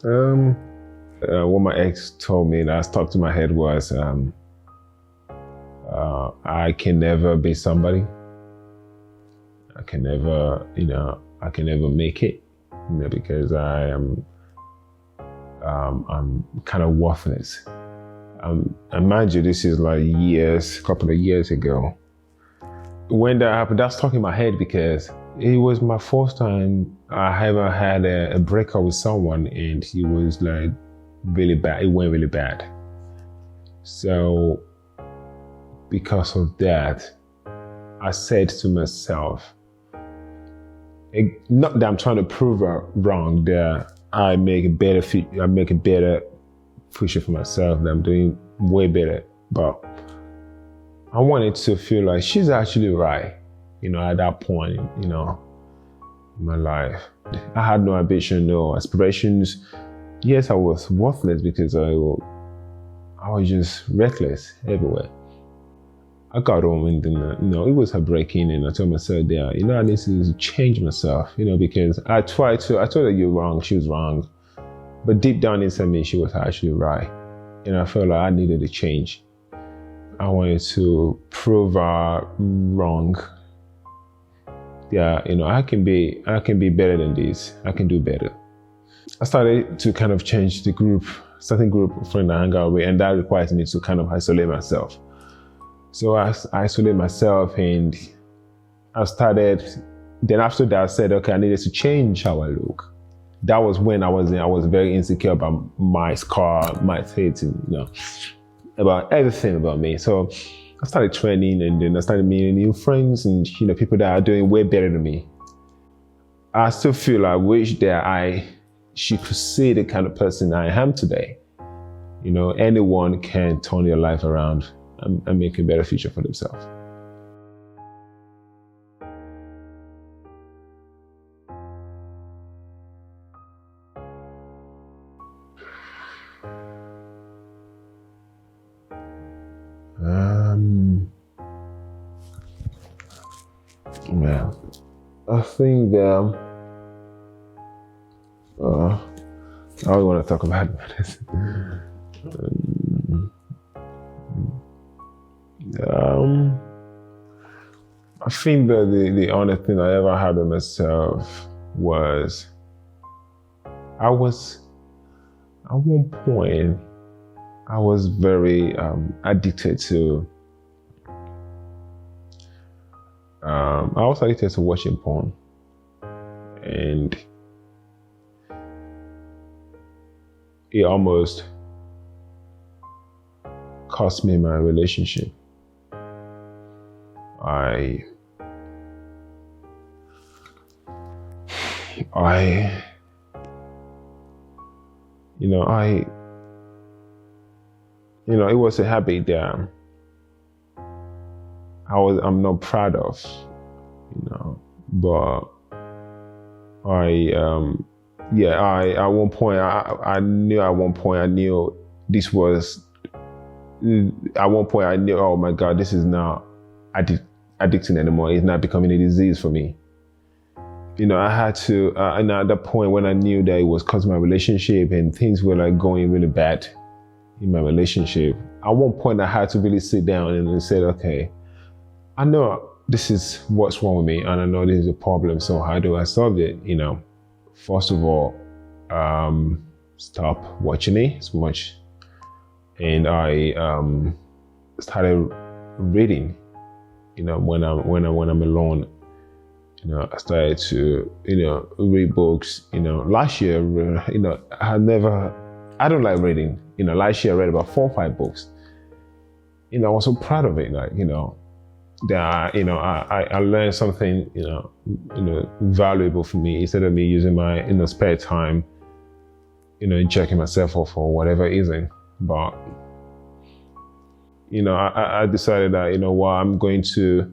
What my ex told me that stuck to my head was, I can never be somebody. I can never, I can never make it, because I'm kind of worthless. And mind you, this is like couple of years ago. When that happened, that stuck in my head because it was my first time I ever had a breakup with someone, and it was like really bad. It went really bad. So because of that, I said to myself, not that I'm trying to prove her wrong, that I make a better future for myself, that I'm doing way better. But I wanted to feel like she's actually right, at that point, in my life. I had no ambition, no aspirations. Yes, I was worthless because I was just reckless everywhere. I got home and then, it was heartbreaking, and I told myself that, I need to change myself, because I told her you're wrong, she was wrong. But deep down inside me, she was actually right. And I felt like I needed to change. I wanted to prove her wrong. Yeah, I can be better than this. I can do better. I started to kind of change the certain group of friends I hang out with, and that requires me to kind of isolate myself. So I isolated myself, and then after that I said, okay, I needed to change how I look. That was when I was very insecure about my scar, my teeth, and about everything about me. So I started training, and then I started meeting new friends and people that are doing way better than me. I still feel I wish that she could see the kind of person I am today. Anyone can turn your life around and make a better future for themselves. Man, I think that I don't want to talk about this. I think that the only thing I ever had with myself was at one point I was very addicted to watching porn, and it almost cost me my relationship. I it was a habit that I'm not proud of, but at one point I knew this was, at one point I knew, oh my God, this is not addicting anymore. It's not becoming a disease for me. I had to, and at that point when I knew that it was causing my relationship and things were like going really bad in my relationship, at one point I had to really sit down and say, okay, I know this is what's wrong with me, and I know this is a problem, so how do I solve it? First of all, stop watching it so much. And I started reading, when I'm alone. I started to, read books. Last year, I don't like reading. Last year I read about 4 or 5 books. I was so proud of it, that I learned something, valuable for me, instead of me using my spare time, checking myself off for whatever reason. But I decided that I'm going to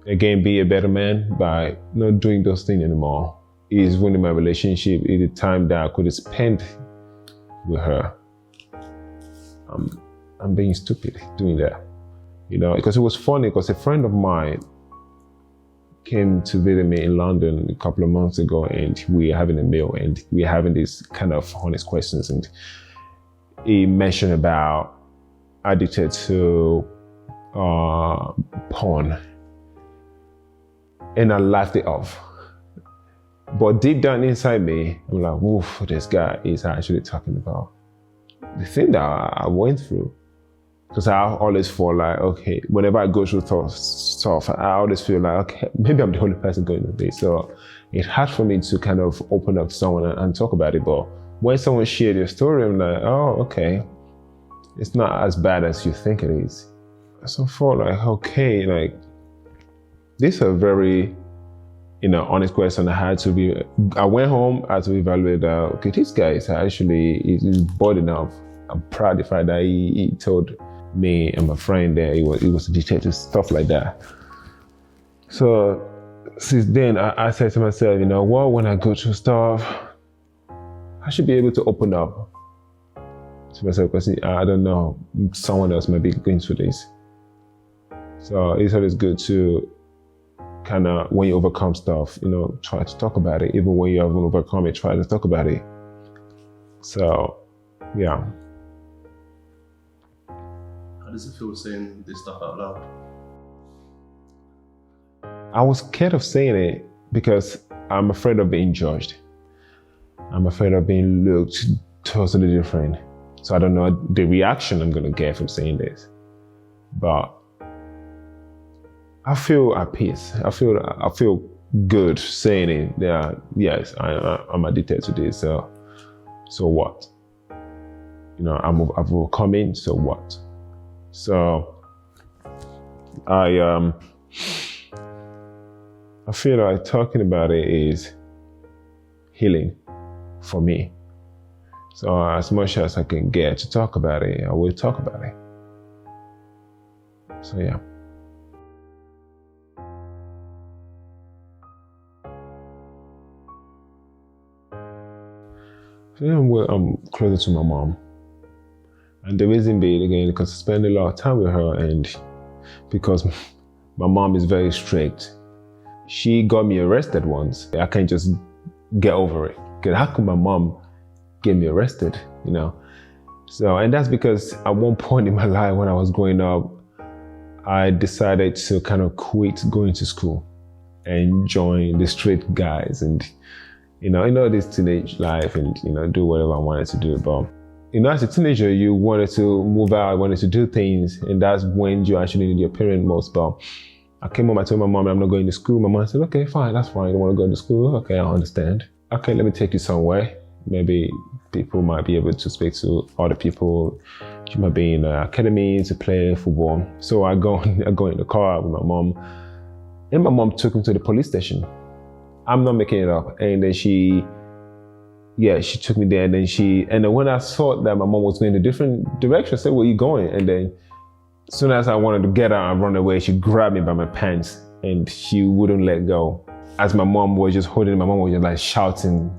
again be a better man by not doing those things anymore. It's ruining my relationship. It's the time that I could have spent with her. I'm being stupid doing that. Because it was funny, because a friend of mine came to visit me in London a couple of months ago, and we were having a meal, and we were having these kind of honest questions, and he mentioned about addicted to porn, and I laughed it off. But deep down inside me, I'm like, woof, this guy is actually talking about the thing that I went through. Because I always feel like, okay, whenever I go through stuff, I always feel like, okay, maybe I'm the only person going through this. So it's hard for me to kind of open up to someone and talk about it. But when someone shared their story, I'm like, oh, okay, it's not as bad as you think it is. So I felt like, okay, like, this is a very, honest question. I went home, I had to evaluate that, okay, this guy is actually, he's bored enough. I'm proud of the fact that he told me and my friend that he was addicted to stuff like that. So since then, I said to myself, when I go through stuff, I should be able to open up to myself, because I don't know, someone else might be going through this. So it's always good to kind of, when you overcome stuff, try to talk about it. Even when you haven't overcome it, try to talk about it. So, yeah. How does it feel saying this stuff out loud? I was scared of saying it because I'm afraid of being judged. I'm afraid of being looked totally different. So I don't know the reaction I'm going to get from saying this. But I feel at peace. I feel good saying it. Yeah, yes, I'm addicted to this. So what? I've overcome it. So what? So I feel like talking about it is healing for me. So as much as I can get to talk about it, I will talk about it. So yeah. So I'm closer to my mom. And the reason being, again, because I spend a lot of time with her, and because my mom is very strict. She got me arrested once. I can't just get over it. Because how could my mom get me arrested, So, and that's because at one point in my life when I was growing up, I decided to kind of quit going to school and join the straight guys, and this teenage life, and do whatever I wanted to do. But as a teenager, you wanted to move out, wanted to do things, and that's when you actually need your parent most. But I came home, I told my mom I'm not going to school. My mom said, okay, fine, that's fine. You don't want to go to school? Okay, I understand. Okay, let me take you somewhere. Maybe people might be able to speak to other people. You might be in an academy to play football. So I go in the car with my mom, and my mom took me to the police station. I'm not making it up. And then she took me there, and then when I saw that my mom was going in a different direction, I said, where are you going? And then as soon as I wanted to get out and run away, she grabbed me by my pants, and she wouldn't let go. As my mom was just holding, my mom was just like shouting.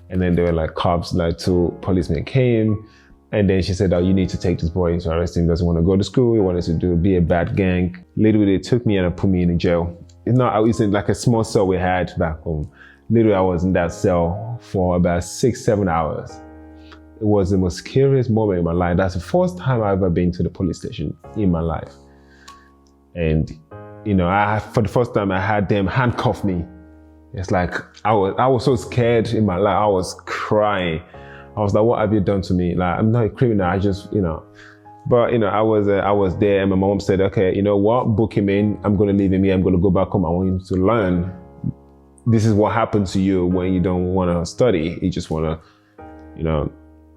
And then there were like cops, like 2 policemen came. And then she said, oh, you need to take this boy to arrest him. He doesn't want to go to school. He wanted to be a bad gang. Literally, they took me and put me in jail. It's like a small cell we had back home. Literally, I was in that cell for about 6-7 hours. It was the most scariest moment in my life. That's the first time I've ever been to the police station in my life. And, for the first time, I had them handcuff me. It's like, I was so scared in my life. I was crying. I was like, what have you done to me? Like, I'm not a criminal. I just, But, I was there, and my mom said, okay, you know what? Book him in. I'm going to leave him here. I'm going to go back home. I want him to learn. This is what happens to you when you don't want to study. You just want to, you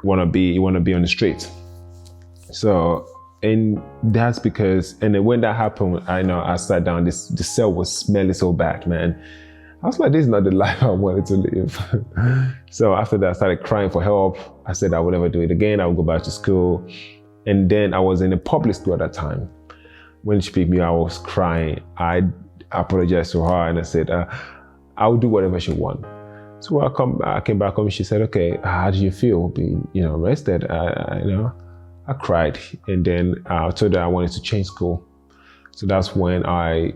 want to be on the street. So, and that's because, and then when that happened, I sat down, the cell was smelling so bad, man. I was like, this is not the life I wanted to live. So after that, I started crying for help. I said I would never do it again. I would go back to school. And then I was in a public school at that time. When she picked me up, I was crying. I apologized to her, and I said, I'll do whatever she wants. So I came back home. She said, okay, how do you feel being, arrested? I cried, and then I told her I wanted to change school. So that's when I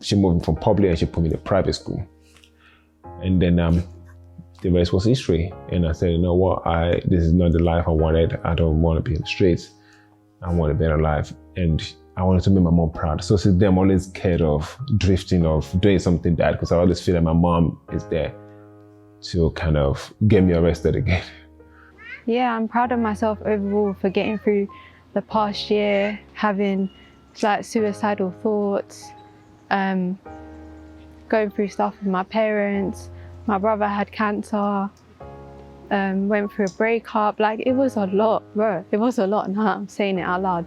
she moved from public and she put me in a private school. And then the rest was history. And I said, you know what, this is not the life I wanted. I don't want to be in the streets. I want a better life. And I wanted to make my mom proud. So since then, I'm always scared of drifting, of doing something bad, because I always feel that my mom is there to kind of get me arrested again. Yeah, I'm proud of myself overall for getting through the past year, having like suicidal thoughts, going through stuff with my parents. My brother had cancer, went through a breakup. Like, it was a lot, bro. It was a lot. Now I'm saying it out loud.